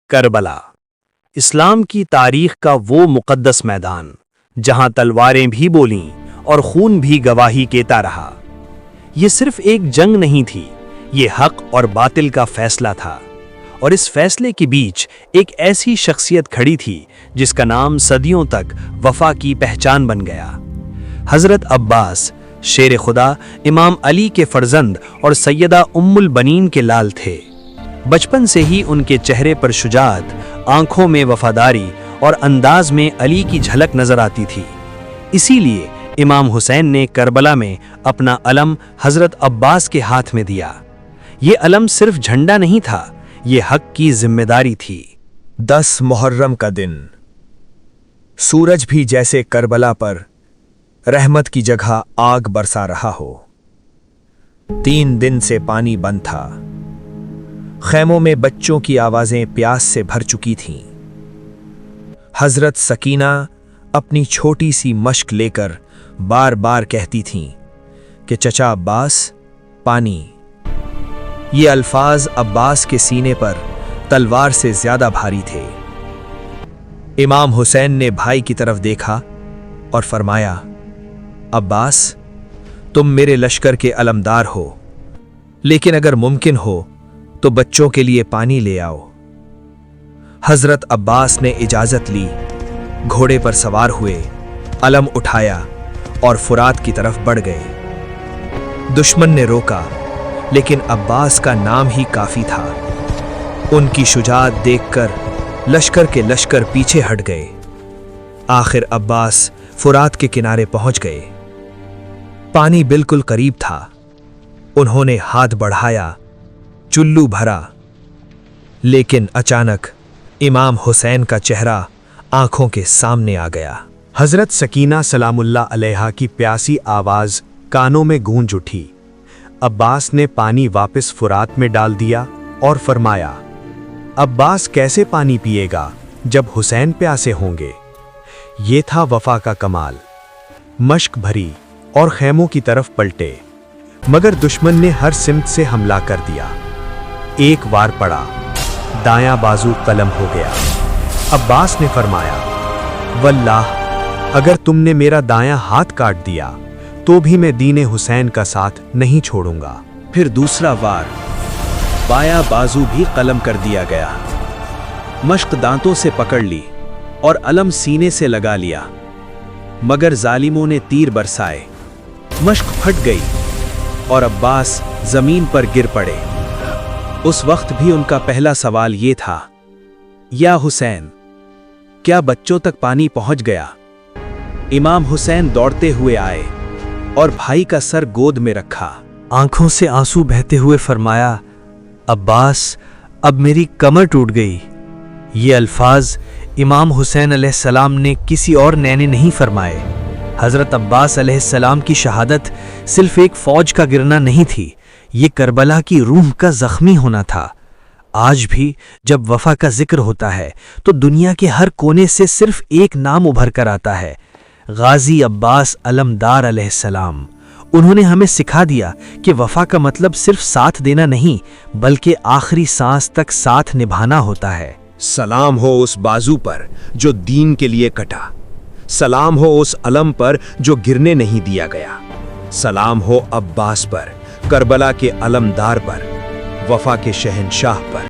کربلا اسلام کی تاریخ کا وہ مقدس میدان جہاں تلواریں بھی بولیں اور خون بھی گواہی دیتا رہا۔ یہ صرف ایک جنگ نہیں تھی، یہ حق اور باطل کا فیصلہ تھا، اور اس فیصلے کے بیچ ایک ایسی شخصیت کھڑی تھی جس کا نام صدیوں تک وفا کی پہچان بن گیا۔ حضرت عباس شیر خدا امام علی کے فرزند اور سیدہ ام البنین کے لال تھے۔ بچپن سے ہی ان کے چہرے پر شجاعت، آنکھوں میں وفاداری اور انداز میں علی کی جھلک نظر آتی تھی۔ اسی لیے امام حسین نے کربلا میں اپنا علم حضرت عباس کے ہاتھ میں دیا۔ یہ علم صرف جھنڈا نہیں تھا، یہ حق کی ذمہ داری تھی۔ 10 محرم کا دن، سورج بھی جیسے کربلا پر رحمت کی جگہ آگ برسا رہا ہو۔ 3 دن سے پانی بند تھا، خیموں میں بچوں کی آوازیں پیاس سے بھر چکی تھیں۔ حضرت سکینہ اپنی چھوٹی سی مشق لے کر بار بار کہتی تھیں کہ چچا عباس، پانی۔ یہ الفاظ عباس کے سینے پر تلوار سے زیادہ بھاری تھے۔ امام حسین نے بھائی کی طرف دیکھا اور فرمایا، عباس، تم میرے لشکر کے علمدار ہو، لیکن اگر ممکن ہو تو بچوں کے لیے پانی لے آؤ۔ حضرت عباس نے اجازت لی، گھوڑے پر سوار ہوئے، علم اٹھایا اور فرات کی طرف بڑھ گئے۔ دشمن نے روکا، لیکن عباس کا نام ہی کافی تھا۔ ان کی شجاعت دیکھ کر لشکر کے لشکر پیچھے ہٹ گئے۔ آخر عباس فرات کے کنارے پہنچ گئے۔ پانی بالکل قریب تھا۔ انہوں نے ہاتھ بڑھایا، چلو بھرا، لیکن اچانک امام حسین کا چہرہ آنکھوں کے سامنے آ گیا۔ حضرت سکینہ سلام اللہ علیہا کی پیاسی آواز کانوں میں گونج اٹھی۔ عباس نے پانی واپس فرات میں ڈال دیا اور فرمایا، عباس کیسے پانی پیے گا جب حسین پیاسے ہوں گے؟ یہ تھا وفا کا کمال۔ مشق بھری اور خیموں کی طرف پلٹے، مگر دشمن نے ہر سمت سے حملہ کر دیا۔ ایک وار پڑا، دایاں بازو قلم ہو گیا۔ عباس نے فرمایا، واللہ اگر تم نے میرا دایاں ہاتھ کاٹ دیا تو بھی میں دین حسین کا ساتھ نہیں چھوڑوں گا۔ پھر دوسرا وار، بایاں بازو بھی قلم کر دیا گیا۔ مشق دانتوں سے پکڑ لی اور علم سینے سے لگا لیا، مگر ظالموں نے تیر برسائے۔ مشق پھٹ گئی اور عباس زمین پر گر پڑے۔ اس وقت بھی ان کا پہلا سوال یہ تھا، یا حسین، کیا بچوں تک پانی پہنچ گیا؟ امام حسین دوڑتے ہوئے آئے اور بھائی کا سر گود میں رکھا۔ آنکھوں سے آنسو بہتے ہوئے فرمایا، عباس، اب میری کمر ٹوٹ گئی۔ یہ الفاظ امام حسین علیہ السلام نے کسی اور نے نہیں فرمائے۔ حضرت عباس علیہ السلام کی شہادت صرف ایک فوج کا گرنا نہیں تھی، یہ کربلا کی روح کا زخمی ہونا تھا۔ آج بھی جب وفا کا ذکر ہوتا ہے تو دنیا کے ہر کونے سے صرف ایک نام ابھر کر آتا ہے، غازی عباس علمدار علیہ السلام۔ انہوں نے ہمیں سکھا دیا کہ وفا کا مطلب صرف ساتھ دینا نہیں، بلکہ آخری سانس تک ساتھ نبھانا ہوتا ہے۔ سلام ہو اس بازو پر جو دین کے لیے کٹا، سلام ہو اس علم پر جو گرنے نہیں دیا گیا، سلام ہو عباس پر، کربلا کے علمدار پر، وفا کے شہنشاہ پر۔